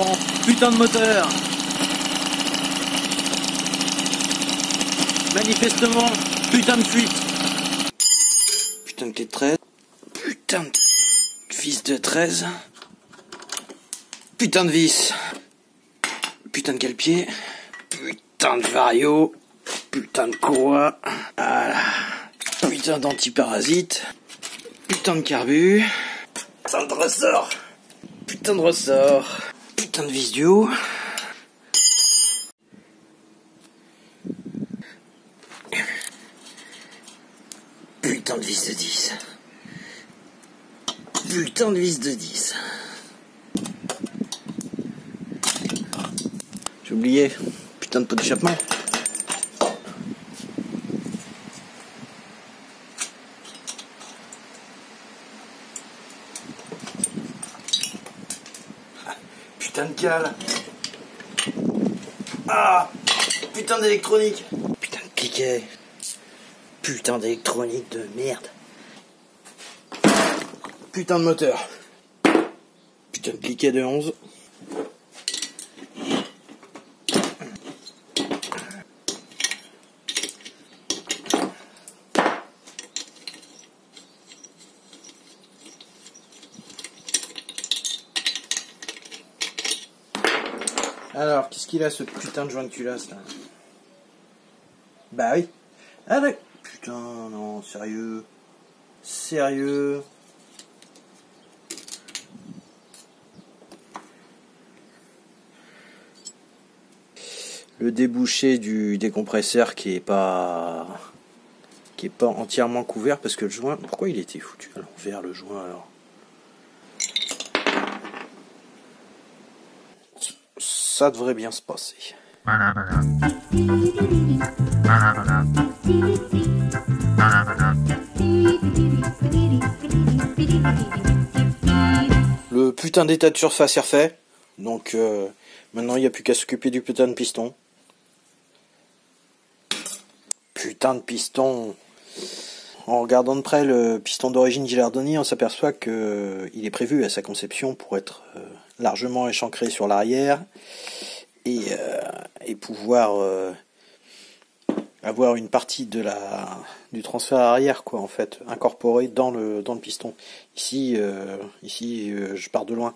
Oh, putain de moteur. Manifestement, putain de fuite. Putain de clé de 13. Putain de vis de 13. Putain de vis. Putain de cale-pied. Putain de vario. Putain de courroie. Voilà. Putain d'antiparasite. Putain de carbu. Putain de ressort. Putain de ressort. Putain de vis du haut. Putain de vis de 10. Putain de vis de 10. J'ai oublié. Putain de pot d'échappement. Putain de cale. Ah, putain d'électronique. Putain de cliquet. Putain d'électronique de merde. Putain de moteur. Putain de cliquet de 11. Alors, qu'est-ce qu'il a ce putain de joint de culasse là? Bah oui. Ah d'accord. Putain, non, sérieux. Sérieux. Le débouché du décompresseur qui est pas entièrement couvert parce que le joint, pourquoi il était foutu à l'envers le joint alors? Ça devrait bien se passer. Le putain d'état de surface est refait. Donc maintenant il n'y a plus qu'à s'occuper du putain de piston. Putain de piston. En regardant de près le piston d'origine Gilardoni, on s'aperçoit que il est prévu à sa conception pour être largement échancré sur l'arrière et pouvoir avoir une partie de du transfert arrière quoi en fait incorporé dans le piston. Ici je pars de loin.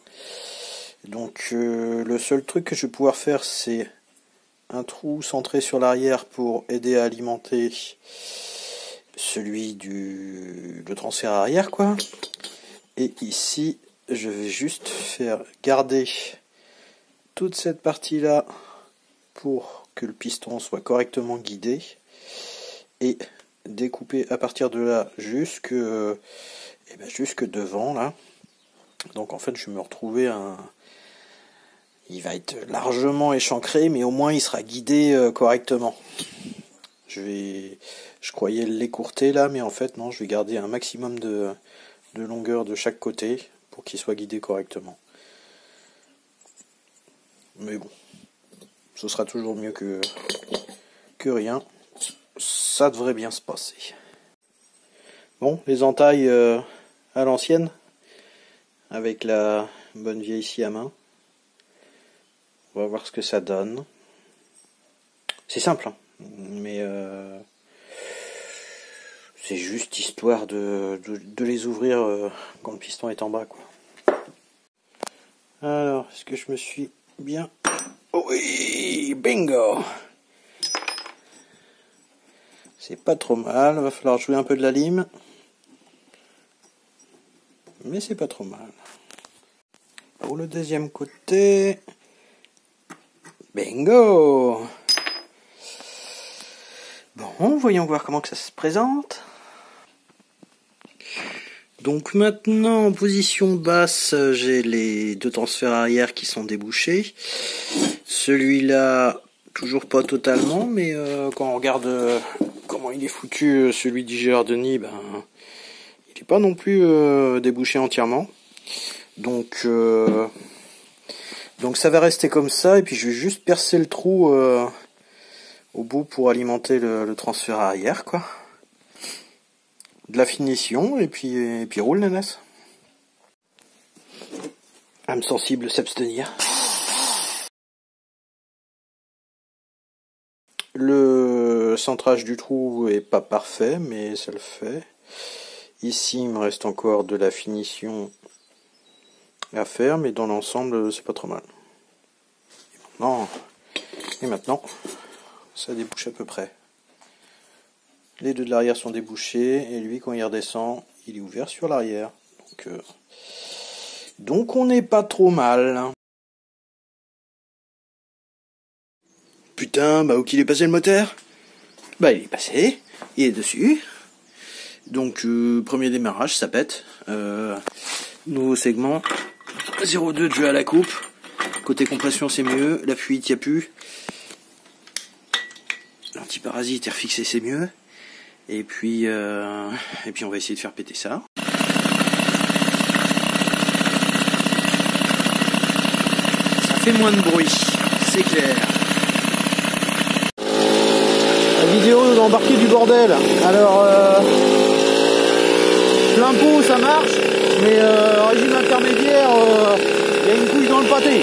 Donc le seul truc que je vais pouvoir faire c'est un trou centré sur l'arrière pour aider à alimenter celui le transfert arrière quoi. Et ici je vais juste faire garder toute cette partie là pour que le piston soit correctement guidé et découper à partir de là jusque devant là. Donc en fait je vais me retrouver il va être largement échancré mais au moins il sera guidé correctement. Je croyais l'écourter là mais en fait non, je vais garder un maximum de longueur de chaque côté pour qu'il soit guidé correctement. Mais bon, ce sera toujours mieux que rien. Ça devrait bien se passer. Bon, les entailles à l'ancienne, avec la bonne vieille scie à main. On va voir ce que ça donne. C'est simple, hein, mais c'est juste histoire de les ouvrir quand le piston est en bas, quoi. Alors, est-ce que je me suis bien... Oh oui, bingo! C'est pas trop mal, va falloir jouer un peu de la lime. Mais c'est pas trop mal. Pour le deuxième côté... Bingo! Bon, voyons voir comment que ça se présente. Donc maintenant, en position basse, j'ai les deux transferts arrière qui sont débouchés. Celui-là, toujours pas totalement, mais quand on regarde comment il est foutu, celui du Gilardoni, ben, il n'est pas non plus débouché entièrement. Donc ça va rester comme ça, et puis je vais juste percer le trou au bout pour alimenter le transfert arrière, quoi. De la finition, et puis roule, nanas. Âme sensible s'abstenir. Le centrage du trou est pas parfait, mais ça le fait. Ici, il me reste encore de la finition à faire, mais dans l'ensemble, c'est pas trop mal. Et maintenant, ça débouche à peu près. Les deux de l'arrière sont débouchés, et lui, quand il redescend, il est ouvert sur l'arrière. Donc on n'est pas trop mal. Putain, bah où qu'il est passé le moteur? Bah il est passé, il est dessus. Donc premier démarrage, ça pète. Nouveau segment, 0,2 de jeu à la coupe. Côté compression c'est mieux, la fuite y a plus. L'antiparasite est refixé, c'est mieux. Et puis on va essayer de faire péter ça. Ça fait moins de bruit, c'est clair. La vidéo d'embarquer du bordel. Alors plein pot ça marche, mais régime intermédiaire, il y a une couille dans le pâté.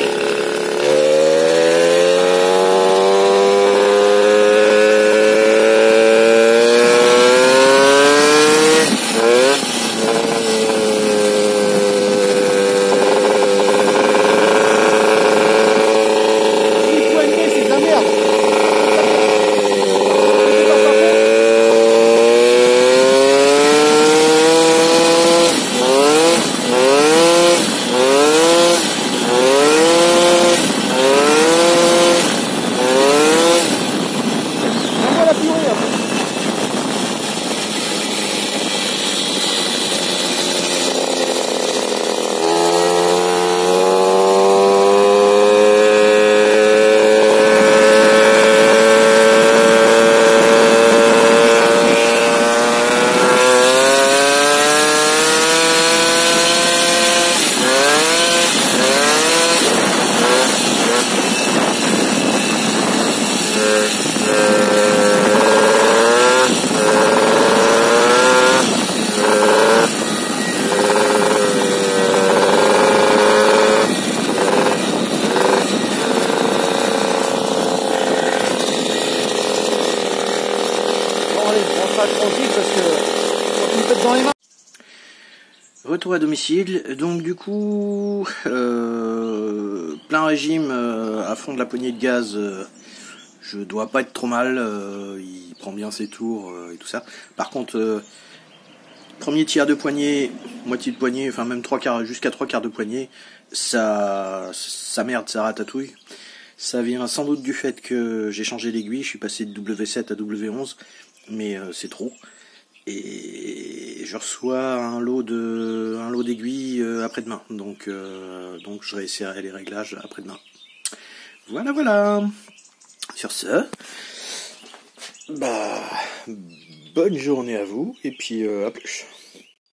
Tranquille parce que on me pète dans les mains. Retour à domicile, donc du coup plein régime à fond de la poignée de gaz, je dois pas être trop mal, il prend bien ses tours et tout ça. Par contre premier tiers de poignée, moitié de poignée, enfin même jusqu'à 3/4 de poignée, ça merde, ça ratatouille. Ça vient sans doute du fait que j'ai changé l'aiguille, je suis passé de W7 à W11, mais c'est trop. Et je reçois un lot d'aiguilles après-demain, donc je réessayerai les réglages après-demain. Voilà. Sur ce, bonne journée à vous, et puis à plus.